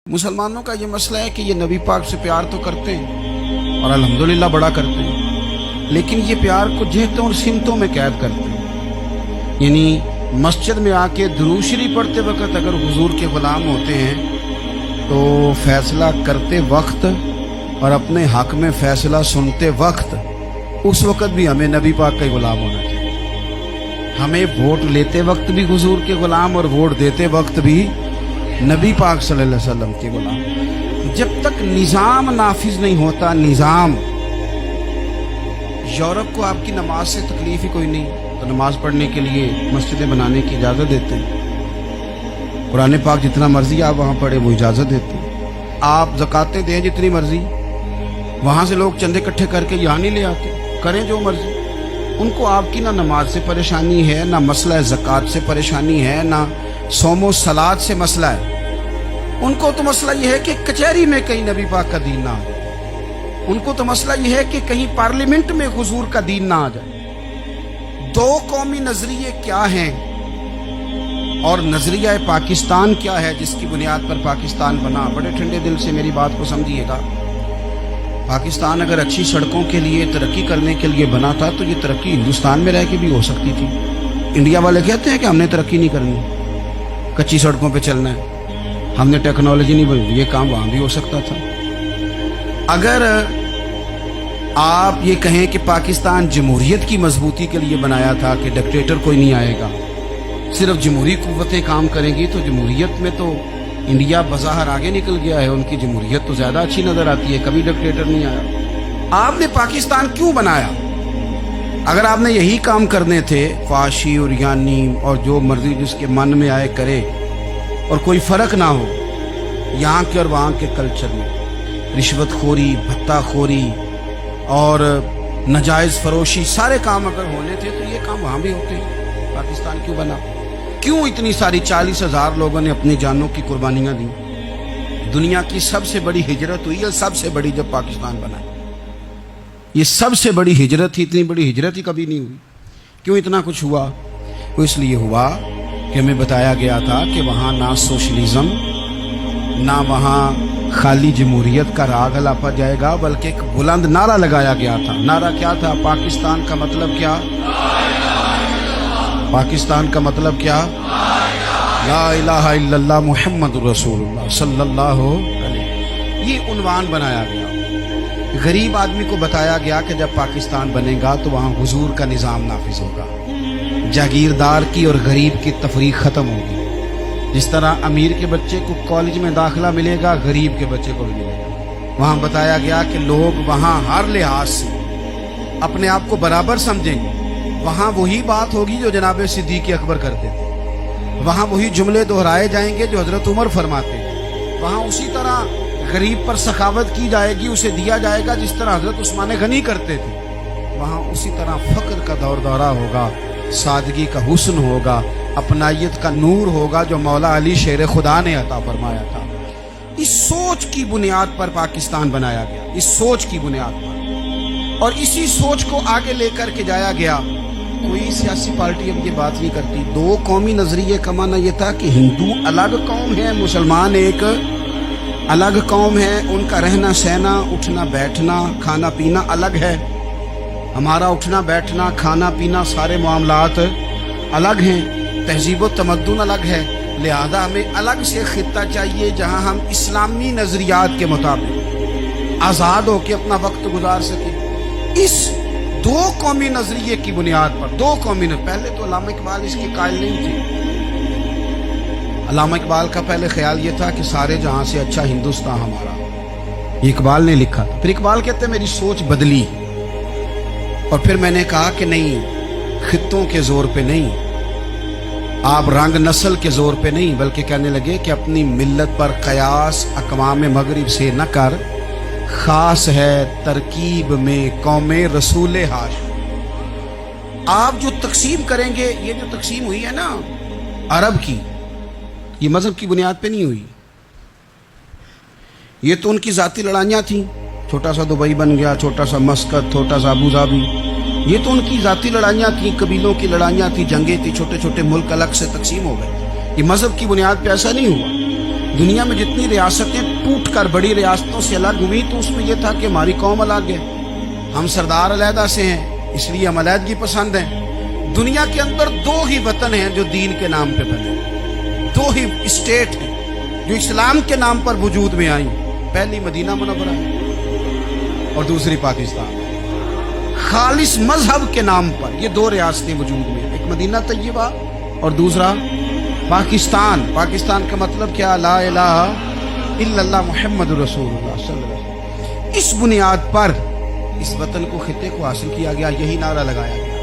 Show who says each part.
Speaker 1: मुसलमानों का ये मसला है कि ये नबी पाक से प्यार तो करते हैं और अल्हम्दुलिल्लाह बड़ा करते हैं, लेकिन ये प्यार को जेहतों और सिमतों में कैद करते हैं। यानी मस्जिद में आके दुरूद शरीफ पढ़ते वक्त अगर हुजूर के गुलाम होते हैं तो फैसला करते वक्त और अपने हक में फैसला सुनते वक्त उस वक्त भी हमें नबी पाक का गुलाम होना चाहिए। हमें वोट लेते वक्त भी हुजूर के गुलाम और वोट देते वक्त भी नबी पाक सल्लल्लाहु अलैहि वसल्लम के गुलाम। जब तक निज़ाम नाफिज नहीं होता, निज़ाम, यूरोप को आपकी नमाज से तकलीफ ही कोई नहीं तो नमाज पढ़ने के लिए मस्जिदें बनाने की इजाज़त देते हैं। कुरान पाक जितना मर्जी आप वहाँ पढ़े वो इजाज़त देते हैं। आप ज़कातें दें जितनी मर्जी, वहाँ से लोग चंदे इकट्ठे करके यहाँ नहीं ले आते, करें जो मर्जी। उनको आपकी ना नमाज से परेशानी है, ना मसला ज़कात से परेशानी है, ना सोमो सलाद से मसला है। उनको तो मसला यह है कि कचहरी में कहीं नबी पाक का दीन ना आ जाए। उनको तो मसला यह है कि कहीं पार्लियामेंट में हुजूर का दीन ना आ जाए। दो कौमी नजरिए क्या हैं और नजरिया पाकिस्तान क्या है जिसकी बुनियाद पर पाकिस्तान बना। बड़े ठंडे दिल से मेरी बात को समझिएगा। पाकिस्तान अगर अच्छी सड़कों के लिए तरक्की करने के लिए बना था तो ये तरक्की हिंदुस्तान में रह के भी हो सकती थी। इंडिया वाले कहते हैं कि हमने तरक्की नहीं करनी, कच्ची सड़कों पे चलना है, हमने टेक्नोलॉजी नहीं बनी, ये काम वहां भी हो सकता था। अगर आप ये कहें कि पाकिस्तान जमहूरियत की मजबूती के लिए बनाया था कि डिक्टेटर कोई नहीं आएगा, सिर्फ जमहूरी कुव्वतें काम करेंगी, तो जमहूरियत में तो इंडिया बज़ाहिर आगे निकल गया है। उनकी जमहूरियत तो ज्यादा अच्छी नजर आती है, कभी डिक्टेटर नहीं आया। आपने पाकिस्तान क्यों बनाया? अगर आपने यही काम करने थे, फाशी और यानी और जो मर्जी जिसके मन में आए करे और कोई फर्क ना हो यहाँ के और वहाँ के कल्चर में, रिश्वतखोरी, भत्ताखोरी और नाजायज फरोशी, सारे काम अगर होने थे तो ये काम वहाँ भी होते हैं। पाकिस्तान क्यों बना? क्यों इतनी सारी 40,000 लोगों ने अपनी जानों की कुर्बानियां दी? दुनिया की सबसे बड़ी हिजरत हुई है, सबसे बड़ी, जब पाकिस्तान बना। ये सबसे बड़ी हिजरत थी, इतनी बड़ी हिजरत ही कभी नहीं हुई। क्यों इतना कुछ हुआ? वो इसलिए हुआ कि हमें बताया गया था कि वहाँ ना सोशलिज्म, ना वहाँ खाली जमहूरियत का राग लापा जाएगा, बल्कि एक बुलंद नारा लगाया गया था। नारा क्या था? पाकिस्तान का मतलब क्या? पाकिस्तान का मतलब क्या? ला इलाहा इल्लल्लाह मुहम्मदुर रसूलुल्लाह सल्लल्लाहु अलैहि। ये उन्वान बनाया गया। गरीब आदमी को बताया गया कि जब पाकिस्तान बनेगा तो वहाँ हुजूर का निज़ाम नाफिज होगा, जागीरदार की और गरीब की तफरीक ख़त्म होगी। जिस तरह अमीर के बच्चे को कॉलेज में दाखिला मिलेगा, गरीब के बच्चे को भी मिलेगा। वहाँ बताया गया कि लोग वहाँ हर लिहाज से अपने आप को बराबर समझेंगे। वहाँ वही बात होगी जो जनाब सिद्दीक़ अकबर करते थे। वहाँ वही जुमले दोहराए जाएंगे जो हजरत उमर फरमाते थे। वहाँ उसी तरह गरीब पर सखावत की जाएगी, उसे दिया जाएगा जिस तरह हजरत उस्मान गनी करते थे। वहाँ उसी तरह फ़क्र का दौर दौरा होगा, सादगी का हुस्न होगा, अपनायत का नूर होगा जो मौला अली शेर खुदा ने अता फरमाया था। इस सोच की बुनियाद पर पाकिस्तान बनाया गया, इस सोच की बुनियाद पर, और इसी सोच को आगे लेकर के जाया गया। कोई सियासी पार्टी अब ये बात नहीं करती। दो कौमी नजरिए का माना यह था कि हिंदू अलग कौम है, मुसलमान एक अलग कौम है। उनका रहना सहना, उठना बैठना, खाना पीना अलग है। हमारा उठना बैठना, खाना पीना, सारे मामलात अलग हैं। तहजीब व तमद्दुन अलग है। लिहाजा हमें अलग से खित्ता चाहिए जहां हम इस्लामी नजरियात के मुताबिक आज़ाद होकर अपना वक्त गुजार सकें। इस दो कौमी नजरिए की बुनियाद पर, दो कौमी पहले तो अल्लामा इकबाल इसके कायल नहीं थे। अल्लामा इकबाल का पहले ख्याल ये था कि सारे जहां से अच्छा हिंदुस्तान हमारा, ये इकबाल ने लिखा था। फिर इकबाल कहते मेरी सोच बदली और फिर मैंने कहा कि नहीं, खित्तों के जोर पे नहीं, आप रंग नस्ल के जोर पे नहीं, बल्कि कहने लगे कि अपनी मिल्लत पर कयास अक़वाम मगरिब से न कर, खास है तरकीब में कौमे रसूल हाशिम। आप जो तकसीम करेंगे, ये जो तकसीम हुई है ना अरब की, ये मजहब की बुनियाद पे नहीं हुई। ये तो उनकी जाती लड़ाइयाँ थी। छोटा सा दुबई बन गया, छोटा सा मस्कत, छोटा सा अबू धाबी, ये तो उनकी जाती लड़ाइयाँ थी, कबीलों की लड़ाइयाँ थी, जंगें थी, छोटे छोटे मुल्क अलग से तकसीम हो गए। ये मजहब की बुनियाद पे ऐसा नहीं हुआ। دنیا میں جتنی ریاستیں ٹوٹ کر بڑی ریاستوں سے الگ ہوئی تو اس میں یہ تھا کہ ہماری قوم الگ ہے، ہم سردار علیحدہ سے ہیں، اس لیے ہم علیحدگی پسند ہیں۔ دنیا کے اندر دو ہی وطن ہیں جو دین کے نام پہ بنے، دو ہی اسٹیٹ ہیں جو اسلام کے نام پر وجود میں آئیں، پہلی مدینہ منورہ ہے اور دوسری پاکستان، خالص مذہب کے نام پر یہ دو ریاستیں وجود میں ہیں، ایک مدینہ طیبہ اور دوسرا پاکستان۔ پاکستان کا مطلب کیا؟ لا الہ الا اللہ محمد رسول اللہ صلی اللہ علیہ وسلم۔ اس بنیاد پر اس وطن کو، خطے کو حاصل کیا گیا، یہی نعرہ لگایا گیا۔